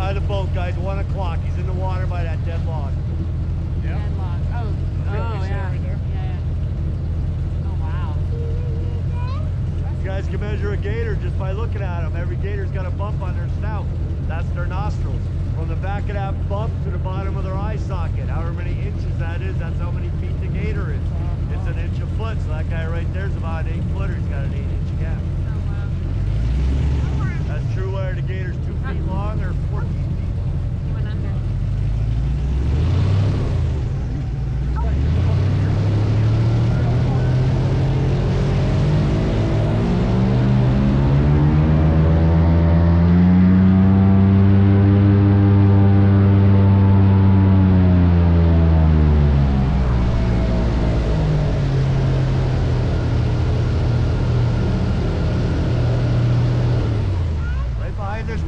by the boat, guys. 1 o'clock. He's in the water by that dead log. Yeah. Dead log. Oh, yeah. Yeah. Oh, wow. You guys can measure a gator just by looking at them. Every gator's got a bump on their snout. That's their nostrils. From the back of that bump to the bottom of their eye socket. However many inches that is, that's how many feet the gator is. It's an inch a foot, so that guy right there's about an 8-footer. He's got an 8-inch gap. Oh, wow. That's true where the gator's 2 feet long or 14 feet long. He went under.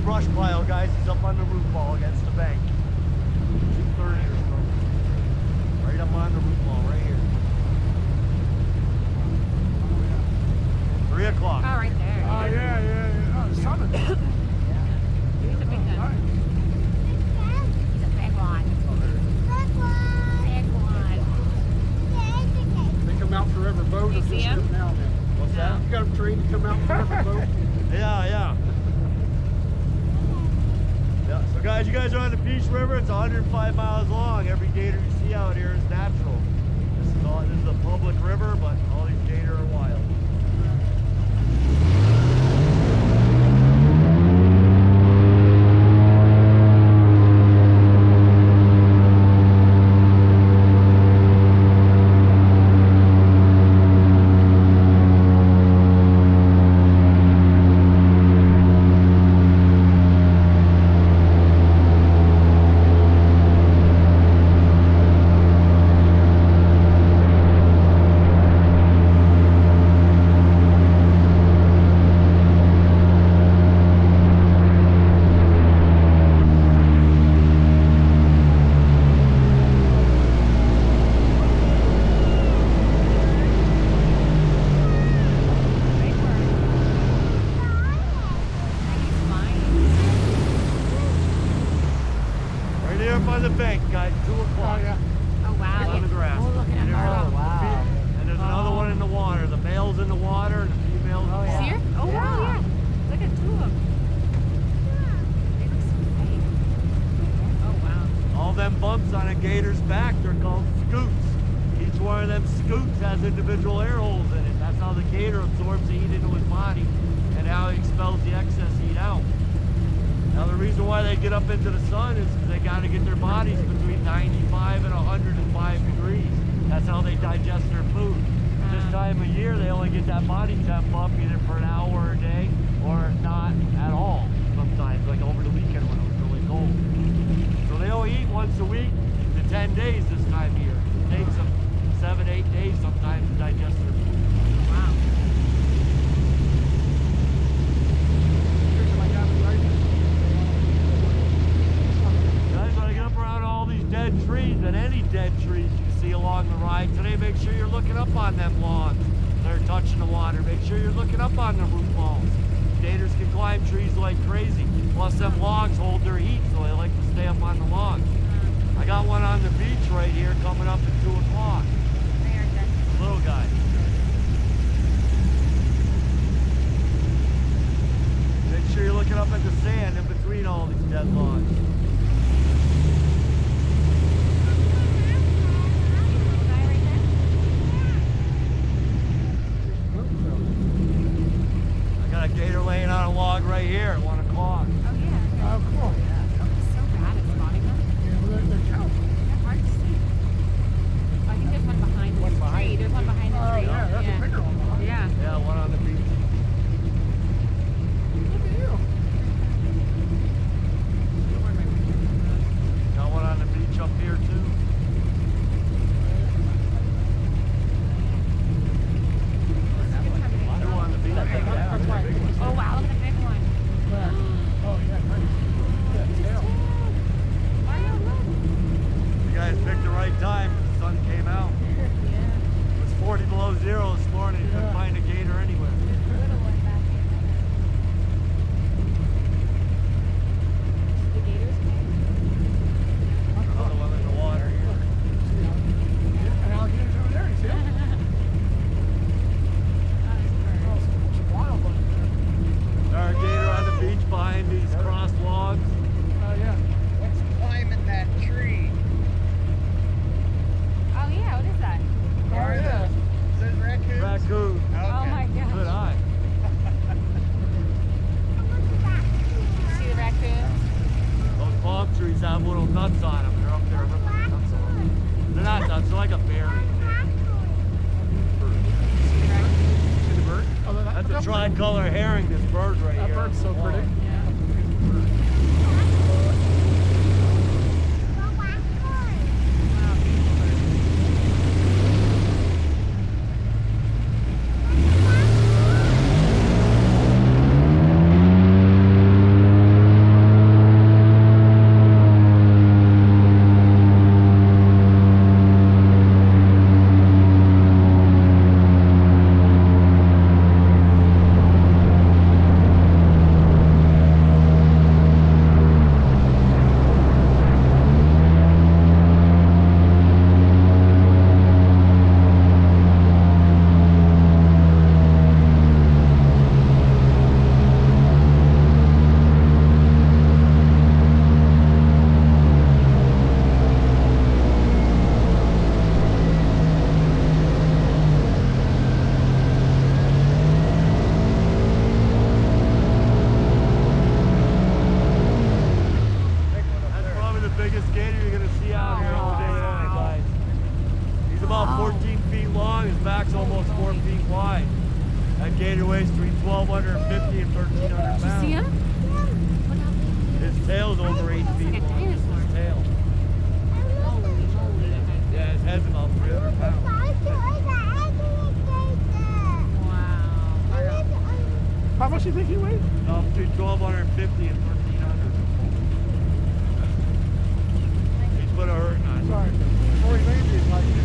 Brush pile, guys. He's up on the roof wall against the bank. 2:30 or so. Right up on the roof wall, right here. 3 o'clock. Oh, right there. Oh, yeah. Oh, it's coming. He's a big one. He's a big one. Big one. They come out forever boat. You see him? Now, man. What's that? You got them trained to come out forever boat. Yeah. Yeah, so guys, you guys are on the Peace River. It's 105 miles long. Every gator you see out here is natural. This is a public river, but all these gator are wild. On the bank, guys, 2 o'clock. Oh, yeah. Oh, wow. On the grass. Oh, look at him. And Oh, wow. And there's another one in the water. The male's in the water and the female's in the water. See her? Oh, wow, yeah. Look at 2 of them. They look so fake. Oh, wow. All them bumps on a gator's back, they're called scoots. Each one of them scoots has individual air holes in it. That's how the gator absorbs the heat into his body and how he expels the excess heat out. Now the reason why they get up into the sun is because they got to get their bodies between 95 and 105 degrees. That's how they digest their food. This time of year, they only get that body temp up either for an hour a day or not at all sometimes, like over the weekend when it was really cold. So they'll eat once a week to 10 days this time of year. It takes them 7, 8 days sometimes to digest their food. Wow. Dead trees and any dead trees you see along the ride today, make sure you're looking up on them logs that are touching the water. Make sure you're looking up on the roof walls. Gators can climb trees like crazy. Plus them logs hold their heat, so they like to stay up on the logs. I got one on the beach right here coming up at 2 o'clock. Little guy. Make sure you're looking up at the sand in between all these dead logs. Gator laying on a log right here at 1 o'clock. Oh, yeah. Oh, cool. It's so bad at spotting them. Yeah, well, they're counting. They're hard to see. I think there's one behind this tree. There's one behind the tree. Yeah, that's a bigger one. Huh? Yeah. Yeah, one on the beach. Look at you. Got one on the beach up here too. Two on the beach. Oh, wow. Look at the big one. Oh, yeah, nice. Yeah, Wow, look. You guys picked the right time. The sun came out. Yeah. It was 40 below zero this morning. You couldn't find a gator anywhere. nuts on them. They're up there ripping the nuts on them. They're not nuts. They're like a berry. See the bird? Oh, That's a tricolor herring. This bird right that here. bird's so pretty. Yeah. Wow, beautiful bird. That's probably the biggest gator you're gonna see out here all day long, guys. He's about 14 feet long. His back's almost 4 feet wide. That gator weighs between 1,250 and 1,300 Did you pounds. see him? Look how big he is. His tail's over 8 feet like a long. dinosaur. His tail. Holy moly, that guy's Yeah, his head's about 300 pounds. Wow. How much do you think he weighs? Between 1,250 and 1,300. He's put a hurting on you. Sorry. Corey Landry is like this.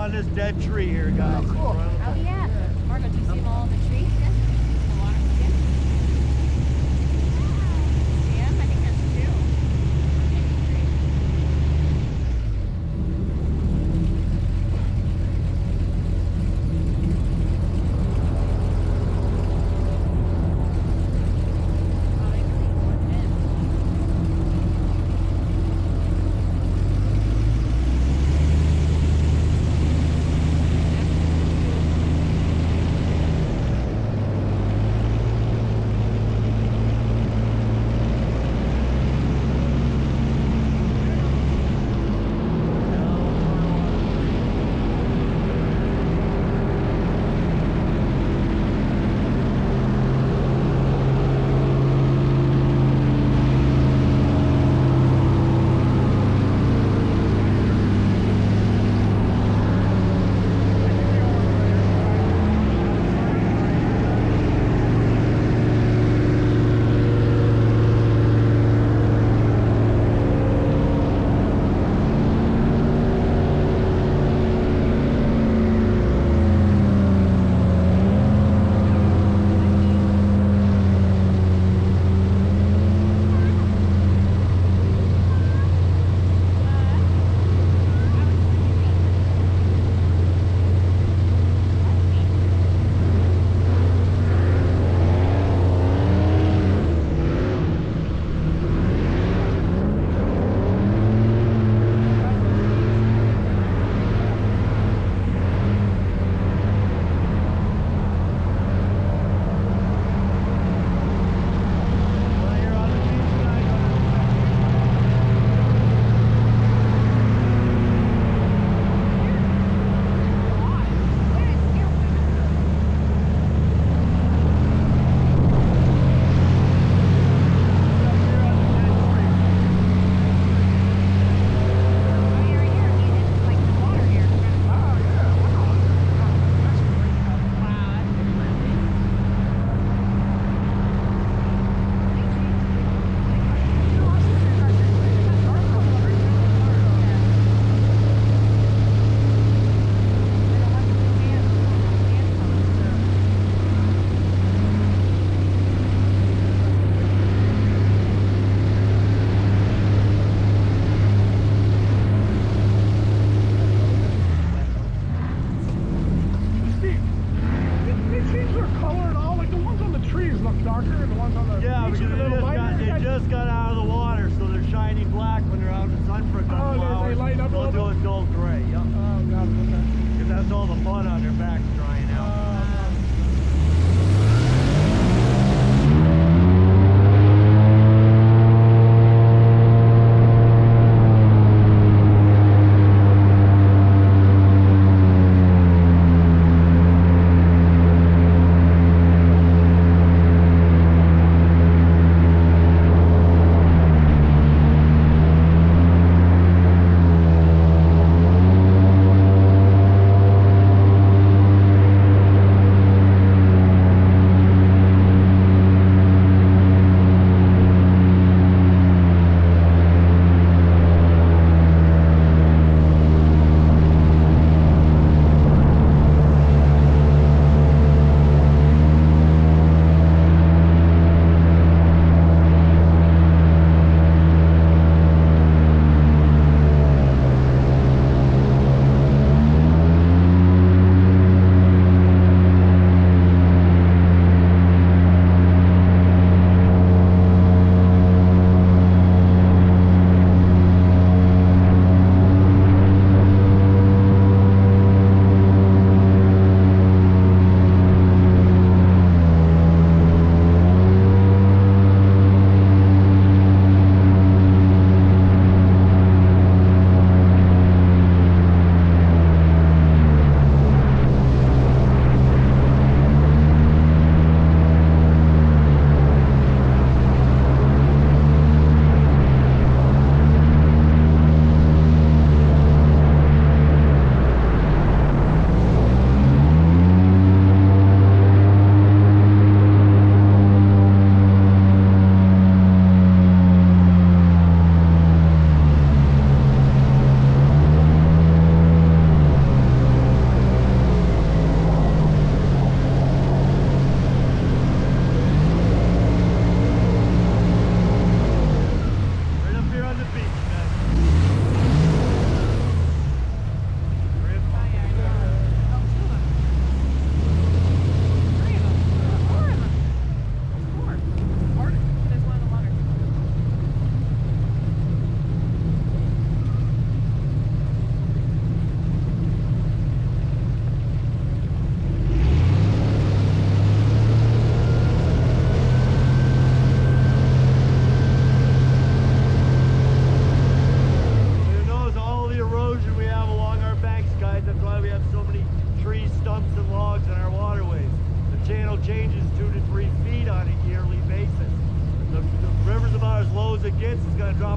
on this dead tree here, guys. Oh, cool. Oh yeah. Margo, do you see them all in the trees? Yeah. The water. Yeah. See 'em? I think there's two. Maybe three. Oh, they really worked in.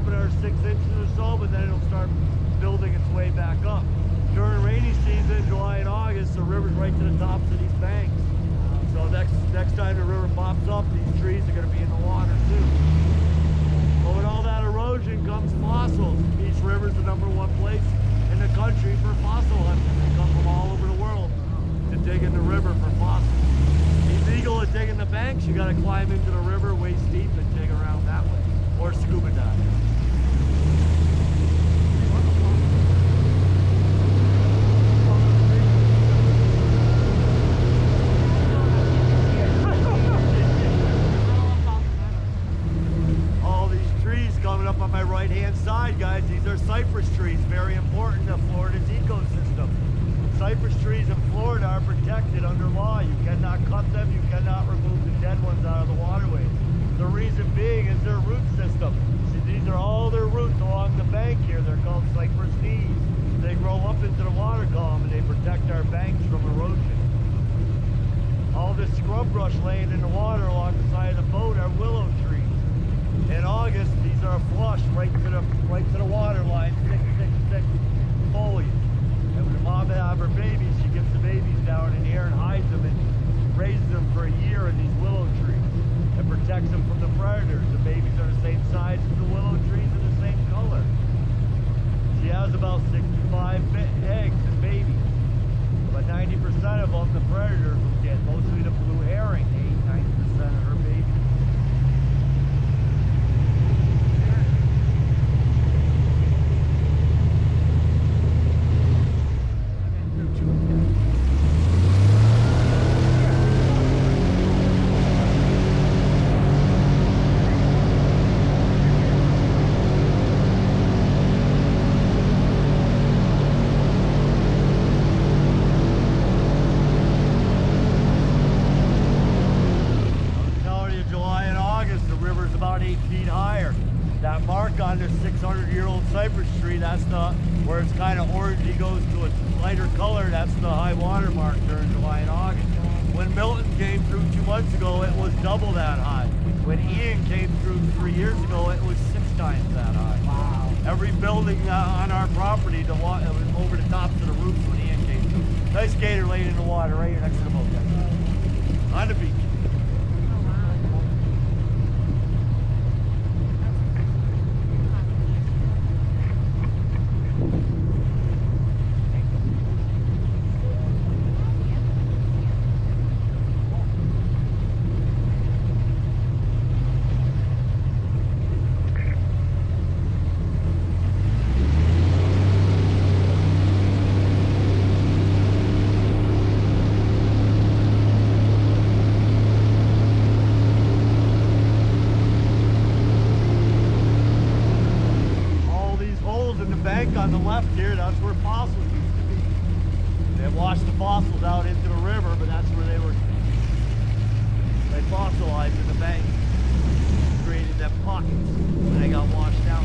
drop another 6 inches or so, but then it'll start building its way back up. During rainy season, July and August, the river's right to the tops of these banks. So next time the river pops up, these trees are going to be in the water too. But with all that erosion comes fossils. East River's the #1 place in the country for fossil hunting. They come from all over the world to dig in the river for fossils. Illegal to dig in the banks, you got to climb into the river waist deep and dig around that way, or scuba dive. Up on my right hand side, guys, these are cypress trees, very important to Florida's ecosystem. Cypress trees in Florida are protected under law. You cannot cut them, you cannot remove the dead ones out of the waterways. The reason being is their root system. See, these are all their roots along the bank here. They're called cypress knees. They grow up into the water column and they protect our banks from erosion. All this scrub brush laying in the water along the side of the boat are willow trees. In August, these are flush right to the water line, thick foliage. And when the mom has her babies, she gets the babies down in here and hides them and raises them for a year in these willow trees and protects them from the predators. The babies are the same size as the willow trees and the same color. She has about 65 eggs and babies, but 90% of them the predators will get, mostly the blue herring, 80–90% of her babies. About 8 feet higher. That mark on this 600-year-old cypress tree, that's where it's kind of orangey, goes to a lighter color. That's the high water mark during July and August. When Milton came through 2 months ago, it was double that high. When Ian came through 3 years ago, it was 6 times that high. Wow. Every building on our property, it was over the tops of the roofs when Ian came through. Nice gator laying in the water right here next to the boat, guys. On the beach. On the left here, that's where fossils used to be. They washed the fossils out into the river, but that's where they fossilized in the bank, created them pockets when they got washed out.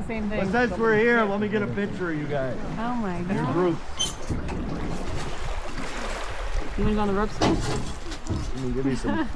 the same But thing. since we're here, let me get a picture of you guys. Oh my Your god. group. You wanna go on the ropes? Let me give me some photos.